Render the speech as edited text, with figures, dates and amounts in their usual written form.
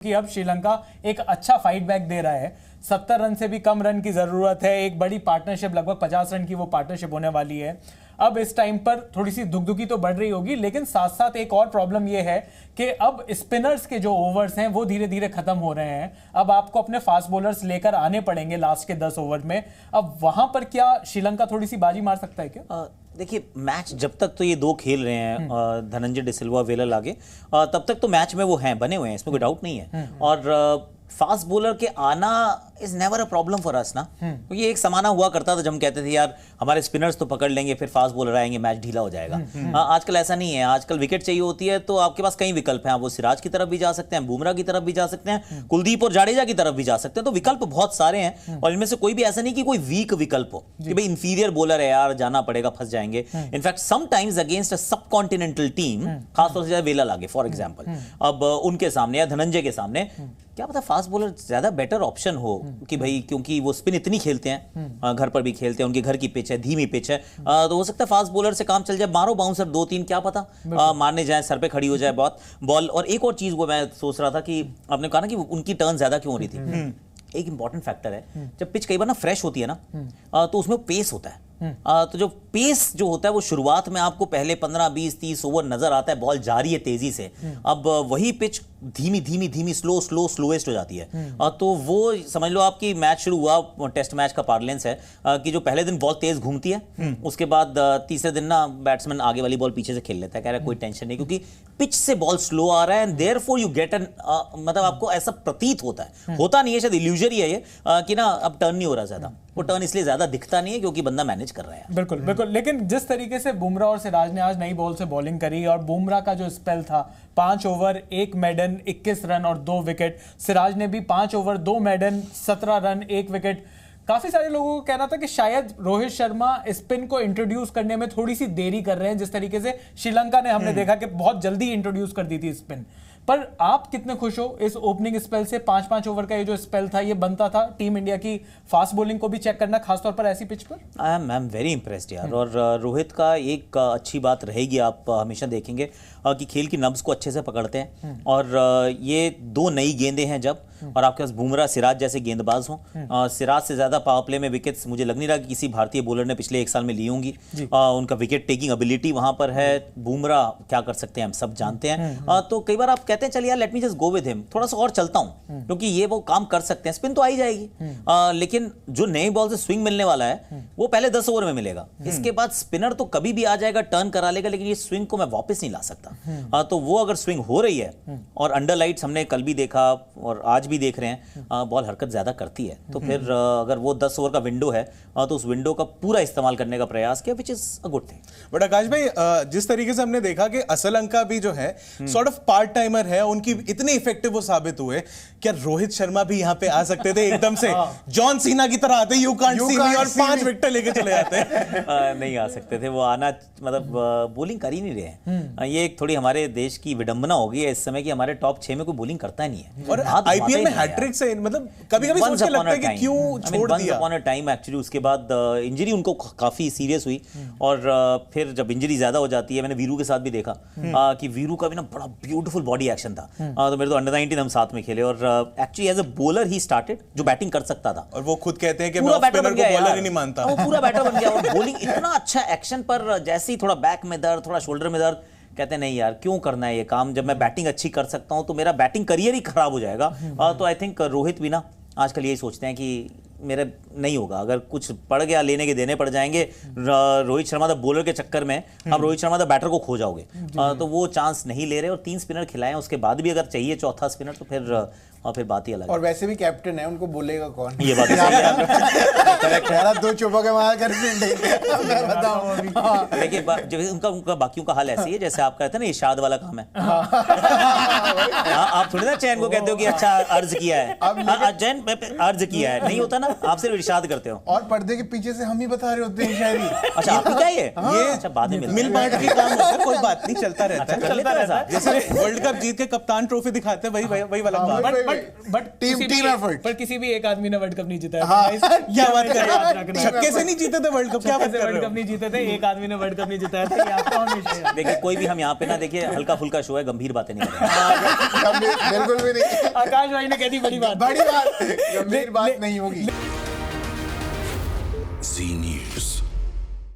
कि अब श्रीलंका एक अच्छा फाइट बैक दे रहा है। 70 रन से भी कम रन की जरूरत है। एक बड़ी पार्टनरशिप, लगभग 50 रन की वो पार्टनरशिप होने वाली है। अब इस टाइम पर थोड़ी सी दुखदुखी तो बढ़ रही होगी, लेकिन साथ साथ एक और प्रॉब्लम ये है कि अब स्पिनर्स के जो ओवर्स हैं वो धीरे धीरे खत्म हो रहे हैं। अब आपको अपने फास्ट बॉलर्स लेकर आने पड़ेंगे लास्ट के 10 ओवर में। अब वहां पर क्या श्रीलंका थोड़ी सी बाजी मार सकता है क्या? देखिए, मैच जब तक तो ये दो खेल रहे हैं, धनंजय डिसिल्वा, वेलर आगे, तब तक तो मैच में वो हैं, बने हुए हैं, इसमें कोई डाउट नहीं है। और फास्ट बॉलर के आना is never a problem for us ना, क्योंकि एक समाना हुआ करता था जब हम कहते थे यार हमारे स्पिनर्स तो पकड़ लेंगे, फिर फास्ट बॉलर आएंगे, मैच ढीला हो जाएगा। आजकल ऐसा नहीं है। आजकल विकेट चाहिए होती है तो आपके पास कई विकल्प हैं। आप वो सिराज की तरफ भी जा सकते हैं, बुमराह की तरफ भी जा सकते हैं, कुलदीप और जाडेजा की तरफ भी जा सकते हैं। तो विकल्प बहुत सारे हैं और इनमें से कोई भी ऐसा नहीं कि कोई वीक विकल्प हो कि भाई इंफीरियर बॉलर है यार, जाना पड़ेगा, फंस जाएंगे। इनफैक्ट समटाइम्स अगेंस्ट अ सब कॉन्टिनेंटल टीम, खासतौर से वेला लागे फॉर एग्जाम्पल, अब उनके सामने या धनंजय के सामने क्या पता फास्ट बॉलर ज्यादा बेटर ऑप्शन हो कि भाई, क्योंकि वो स्पिन इतनी खेलते हैं, घर पर भी खेलते हैं, उनके घर की पिच है, धीमी पिच है, तो हो सकता है फास्ट बॉलर से काम चल जाए। मारो बाउंसर 2-3, क्या पता मारने जाए, सर पे खड़ी हो जाए बहुत बॉल। और एक और चीज वो मैं सोच रहा था कि आपने कहा ना कि उनकी टर्न ज्यादा क्यों हो रही थी, एक इंपॉर्टेंट फैक्टर है, जब पिच कई बार ना फ्रेश होती है ना, तो उसमें पेस होता है। तो जो पेस जो होता है वो शुरुआत में आपको पहले 15, 20, 30 ओवर नजर आता है, बॉल जा रही है तेजी से। अब वही पिच धीमी स्लोएस्ट हो जाती है। तो वो समझ लो आपकी मैच शुरू हुआ, टेस्ट मैच का पार्लेंस है कि जो पहले दिन बॉल तेज घूमती है, उसके बाद तीसरे दिन ना बैट्समैन आगे वाली बॉल पीछे से खेल लेता है, कह रहा है कोई टेंशन नहीं, क्योंकि पिच से बॉल स्लो आ रहा है and therefore you get an, मतलब आपको ऐसा प्रतीत होता है, होता नहीं है, शायद इल्यूजन ही है ये, कि ना अब टर्न नहीं हो रहा ज्यादा। वो टर्न इसलिए ज्यादा दिखता नहीं है क्योंकि बंदा मैनेज कर रहा है। बिल्कुल बिल्कुल। लेकिन जिस तरीके से बुमराह और सिराज ने आज नई बॉल से बॉलिंग करी, और बुमराह का जो स्पेल था 5 ओवर 1 मेडन 21 रन और 2 विकेट, सिराज ने भी 5 ओवर 2 मेडन 17 रन 1 विकेट। काफी सारे लोगों को कहना था कि शायद रोहित शर्मा स्पिन को इंट्रोड्यूस करने में थोड़ी सी देरी कर रहे हैं, जिस तरीके से श्रीलंका ने हमने देखा कि बहुत जल्दी इंट्रोड्यूस कर दी थी स्पिन। पर आप कितने खुश हो इस ओपनिंग स्पेल से? 5-5 ओवर का ये जो स्पेल था, ये बनता था टीम इंडिया की फास्ट बॉलिंग को भी चेक करना, खासतौर पर ऐसी पिच पर। आई एम वेरी इंप्रेस्ड यार। और रोहित का एक अच्छी बात रहेगी, आप हमेशा देखेंगे कि खेल की नब्ज को अच्छे से पकड़ते हैं। और ये 2 नई गेंदें हैं जब, और आपके पास बुमराह सिराज जैसे गेंदबाज हों, सिराज से ज्यादा पावर प्ले में विकेट्स मुझे लग नहीं रहा कि किसी भारतीय बॉलर ने पिछले 1 साल में ली होंगी। उनका विकेट टेकिंग एबिलिटी वहां पर है। बुमराह क्या कर सकते हैं हम सब जानते हैं। तो कई बार आप कहते हैं चल यार let me just go with him, थोड़ा सा और चलता हूं, क्योंकि ये वो काम कर सकते हैं, स्पिन तो आ ही जाएगी। लेकिन जो नई बॉल से स्विंग मिलने वाला है वो पहले 10 ओवर में मिलेगा। इसके बाद स्पिनर तो कभी भी आ जाएगा, टर्न करा लेगा, लेकिन ये स्विंग को मैं वापस नहीं ला सकता। तो वो अगर स्विंग हो रही है, और अंडर लाइट्स हमने कल भी देखा और आज भी देख रहे हैं, बॉल हरकत ज्यादा करती है, तो फिर अगर वो 10 ओवर का विंडो है तो उस विंडो का पूरा इस्तेमाल करने का प्रयास किया, which is a good thing. But Akash भाई, जिस तरीके से हमने देखा कि असलंका भी जो है सॉर्ट ऑफ पार्ट टाइमर है, उनकी इतने इफेक्टिव वो साबित हुए, क्या रोहित शर्मा भी यहाँ पे आ सकते थे एकदम से जॉन सीना की तरह आते, यू कांट सी मी, और 5 विकेट लेके चले जाते? नहीं आ सकते थे वो, आना मतलब बॉलिंग कर ही नहीं रहे। ये एक थोड़ी हमारे देश की विडंबना हो गई है इस समय कि हमारे टॉप 6 में कोई बॉलिंग करता ही नहीं है। और आईपीएल में हैट्रिक से मतलब कभी-कभी सोच के लगता है कि क्यों छोड़ दिया। अपॉन अ टाइम एक्चुअली उसके बाद इंजरी उनको काफी सीरियस हुई, और फिर जब इंजरी ज्यादा हो जाती है, मैंने वीरू के साथ भी देखा कि वीरू का भी ना बड़ा ब्यूटीफुल बॉडी एक्शन था। तो मेरे तो अंडर 19 हम साथ में खेले, और एक्चुअली एज अ बॉलर ही स्टार्टेड, जो बैटिंग कर सकता था। और वो खुद कहते हैं कि मैं स्पिनर को बॉलर ही नहीं मानता। वो पूरा बैटर बन गया, और बॉलिंग इतना अच्छा एक्शन पर, जैसे ही थोड़ा बैक में दर्द, थोड़ा शोल्डर में दर्द, कहते नहीं यार क्यों करना है ये काम, जब मैं बैटिंग अच्छी कर सकता हूं तो मेरा बैटिंग करियर ही खराब हो जाएगा। तो आई थिंक रोहित भी ना आजकल यही सोचते हैं कि मेरा नहीं होगा, अगर कुछ पड़ गया लेने के देने पड़ जाएंगे, रोहित शर्मा द बॉलर के चक्कर में आप रोहित शर्मा द बैटर को खो जाओगे। तो वो चांस नहीं ले रहे, और 3 स्पिनर खिलाए, उसके बाद भी अगर चाहिए चौथा स्पिनर तो फिर बात ही अलग है। और वैसे भी कैप्टन है, उनको बोलेगा कौन? ये बात है। 2 चौकों के मार कर मैं बताऊं अभी। देखिए उनका बाकियों का हाल ऐसी है जैसे आप कहते हैं ना इरशाद वाला काम है। आप थोड़ी ना चैन को कहते हो कि अच्छा अर्ज किया है, चैन अर्ज किया है, नहीं होता ना, आप सिर्फ इरशाद करते हो। और पर्दे के पीछे से हम ही बता रहे होते हैं शायरी। अच्छा आपकी क्या ये? ये अच्छा बाद में मिलते मिल हैं। बांट के काम होता है, कोई बात नहीं, चलता रहता है। कर लेते हैं ऐसा। जैसे वर्ल्ड कप जीत के कप्तान ट्रॉफी दिखाते हैं, वही वाला बात। But team effort. पर किसी भी एक आदमी ने वर्ल्ड कप नहीं जीता हाँ। है। क्या बात कर रहे याद हो? रखना। छक्के से नहीं जीते थे वर्ल्ड कप, क्या बात कर वर्ल्ड रहे कप हो? नहीं जीते थे, एक आदमी ने वर्ल्ड कप नहीं जिताया था, ये आपको हमेशा याद। देखिए कोई भी हम यहाँ पे ना देखिए हल्का फुल्का शो है, गंभीर बातें नहीं कर रहे। बिल्कुल भी नहीं, आकाश भाई ने कह दी बड़ी बात। बड़ी बात, गंभीर बात नहीं होगी। Z News.